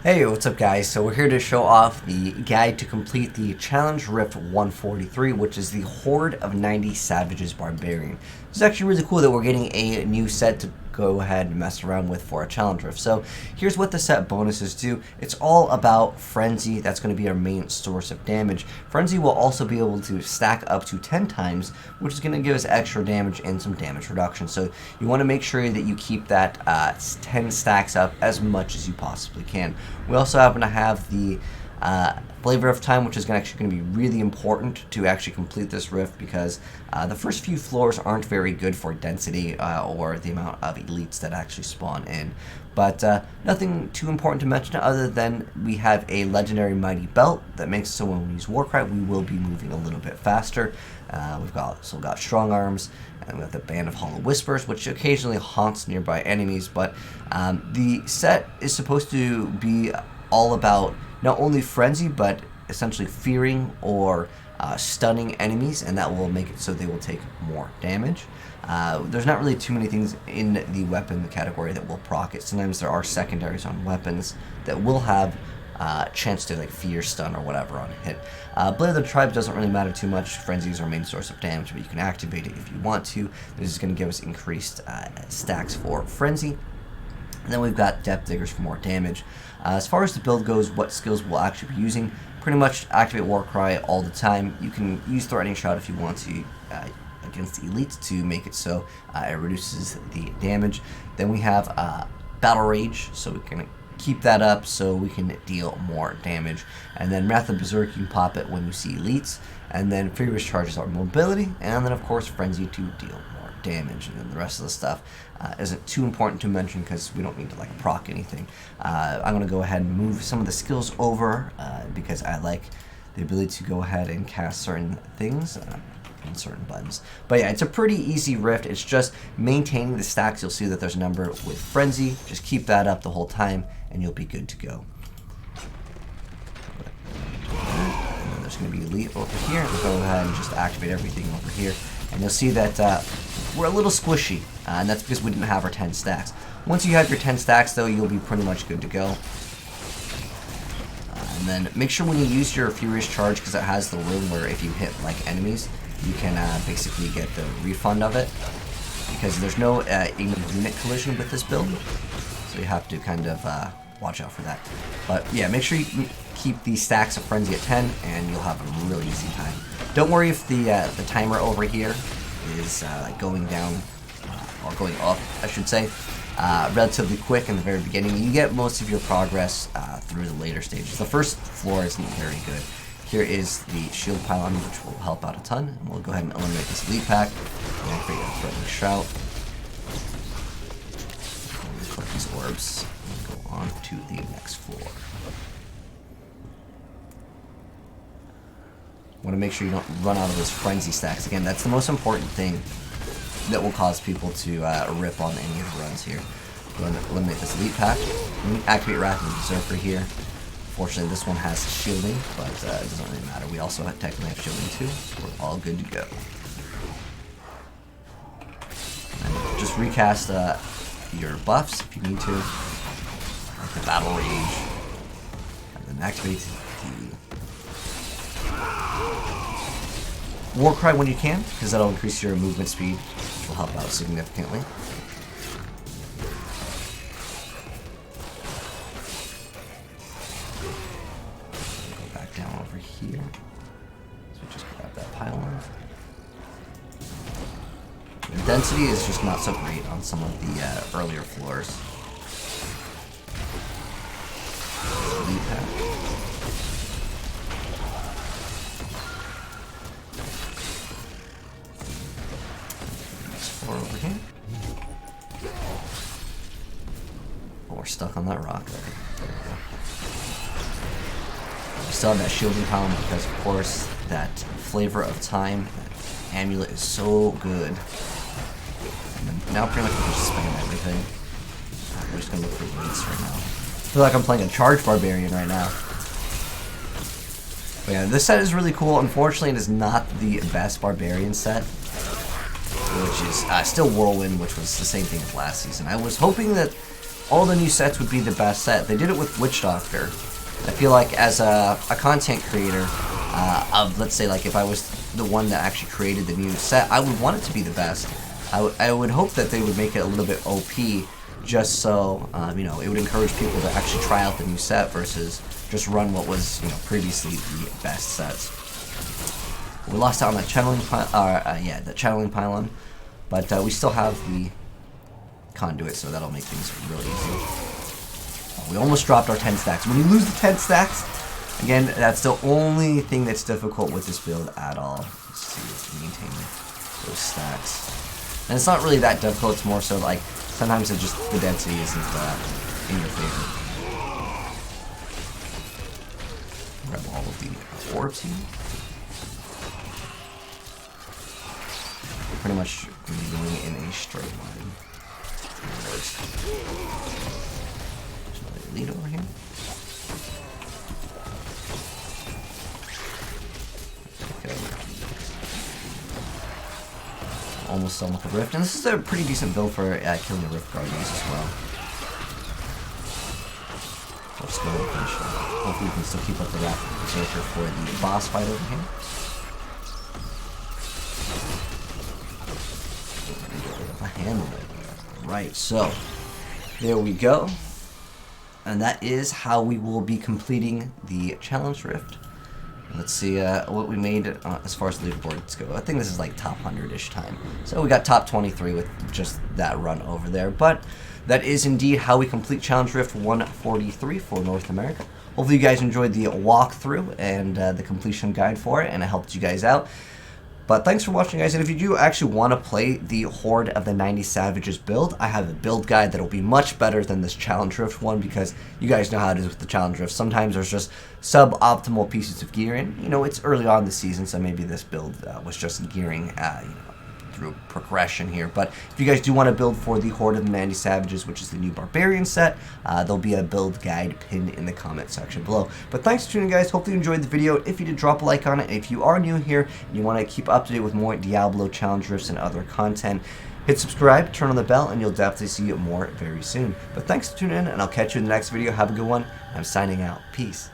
Hey, what's up guys? So we're here to show off the guide to complete the Challenge Rift 143, which is the Horde of 90 Savages Barbarian. It's actually really cool that we're getting a new set to go ahead and mess around with for a Challenge Rift. So here's what the set bonuses do. It's all about Frenzy. That's going to be our main source of damage. Frenzy will also be able to stack up to 10 times, which is going to give us extra damage and some damage reduction. So you want to make sure that you keep that 10 stacks up as much as you possibly can. We also happen to have the Flavor of Time, which is actually going to be really important to actually complete this rift because the first few floors aren't very good for density or the amount of elites that actually spawn in. But nothing too important to mention other than we have a legendary mighty belt that makes it so when we use Warcry we will be moving a little bit faster. We've got strong arms, and we have the Band of Hollow Whispers, which occasionally haunts nearby enemies. But the set is supposed to be all about not only frenzy, but essentially fearing or stunning enemies, and that will make it so they will take more damage. There's not really too many things in the weapon category that will proc it. Sometimes there are secondaries on weapons that will have chance to like fear, stun, or whatever on hit. Blade of the Tribe doesn't really matter too much. Frenzy is our main source of damage, but you can activate it if you want to. This is going to give us increased stacks for Frenzy. And then we've got Depth Diggers for more damage. As far as the build goes, what skills we'll actually be using, pretty much activate Warcry all the time. You can use Threatening Shot if you want to against the elites to make it so it reduces the damage. Then we have Battle Rage, so we can keep that up so we can deal more damage. And then Wrath of Berserk, you can pop it when you see elites. And then Furious Charge is our mobility. And then of course Frenzy to deal more damage. And then the rest of the stuff isn't too important to mention because we don't need to like proc anything. I'm going to go ahead and move some of the skills over because I like the ability to go ahead and cast certain things on certain buttons. But yeah, it's a pretty easy rift. It's just maintaining the stacks. You'll see that there's a number with Frenzy. Just keep that up the whole time and you'll be good to go. And then there's going to be Elite over here. We'll go ahead and just activate everything over here. And you'll see that we're a little squishy, and that's because we didn't have our 10 stacks. Once you have your 10 stacks, though, you'll be pretty much good to go. And then make sure when you use your Furious Charge, because it has the room where if you hit like enemies, you can basically get the refund of it, because there's no unit collision with this build, so you have to kind of watch out for that. But yeah, make sure you keep the stacks of Frenzy at 10, and you'll have a really easy time. Don't worry if the timer over here is going down, or going up, I should say, relatively quick in the very beginning. You get most of your progress through the later stages. The first floor isn't very good. Here is the shield pylon, which will help out a ton. And we'll go ahead and eliminate this elite pack. And activate a threatening shout. And collect these orbs and go on to the next floor. Want to make sure you don't run out of those frenzy stacks. Again, that's the most important thing that will cause people to rip on any of the runs here. We're going to eliminate this elite pack. Activate Wrath of the Berserker here. Fortunately, this one has shielding, but it doesn't really matter. We also technically have shielding too, so we're all good to go. And just recast your buffs if you need to, like the Battle Rage, and then activate the Warcry when you can, because that'll increase your movement speed, which will help out significantly. Down over here. So we just grab that pylon. The density is just not so great on some of the earlier floors. Elite pack. Next floor over here. Oh, we're stuck on that rock there. There we go. We still have that shielding column because, of course, that Flavor of Time, that amulet is so good. And then now pretty much we can just spam everything. We're just going to look for elites right now. I feel like I'm playing a charge barbarian right now. But yeah, this set is really cool. Unfortunately, it is not the best barbarian set, which is still Whirlwind, which was the same thing as last season. I was hoping that all the new sets would be the best set. They did it with Witch Doctor. I feel like as a content creator of, let's say, like if I was the one that actually created the new set, I would want it to be the best. I would hope that they would make it a little bit OP, just so you know, it would encourage people to actually try out the new set versus just run what was, you know, previously the best sets. We lost out on that channeling the channeling pylon, but we still have the conduit, so that'll make things really easy. Oh, we almost dropped our 10 stacks. When you lose the 10 stacks, again, that's the only thing that's difficult with this build at all. Let's see if we maintain those stacks. And it's not really that difficult, it's more so like sometimes it's just the density isn't in your favor. Grab all of the orbs here. We're pretty much going in a straight line. There's another lead over here. Almost done with the Rift, and this is a pretty decent build for killing the Rift Guardians as well. Let's go and finish it. Hopefully we can still keep up the Wrath of the Berserker for the boss fight over here. Right, so there we go. And that is how we will be completing the Challenge Rift. Let's see what we made as far as leaderboards go. I think this is like top 100-ish time. So we got top 23 with just that run over there. But that is indeed how we complete Challenge Rift 143 for North America. Hopefully you guys enjoyed the walkthrough and the completion guide for it, and it helped you guys out. But thanks for watching, guys, and if you do actually want to play the Horde of the 90 Savages build, I have a build guide that will be much better than this Challenge Rift one, because you guys know how it is with the Challenge Rift. Sometimes there's just suboptimal pieces of gear, and, you know, it's early on in the season, so maybe this build was just gearing, you know, through progression here. But if you guys do want to build for the Horde of the 90 Savages, which is the new Barbarian set, there'll be a build guide pinned in the comment section below. But thanks for tuning in, guys. Hopefully you enjoyed the video. If you did, drop a like on it. And if you are new here and you want to keep up to date with more Diablo challenge rifts and other content, hit subscribe, turn on the bell, and you'll definitely see more very soon. But thanks for tuning in, and I'll catch you in the next video. Have a good one. I'm signing out. Peace.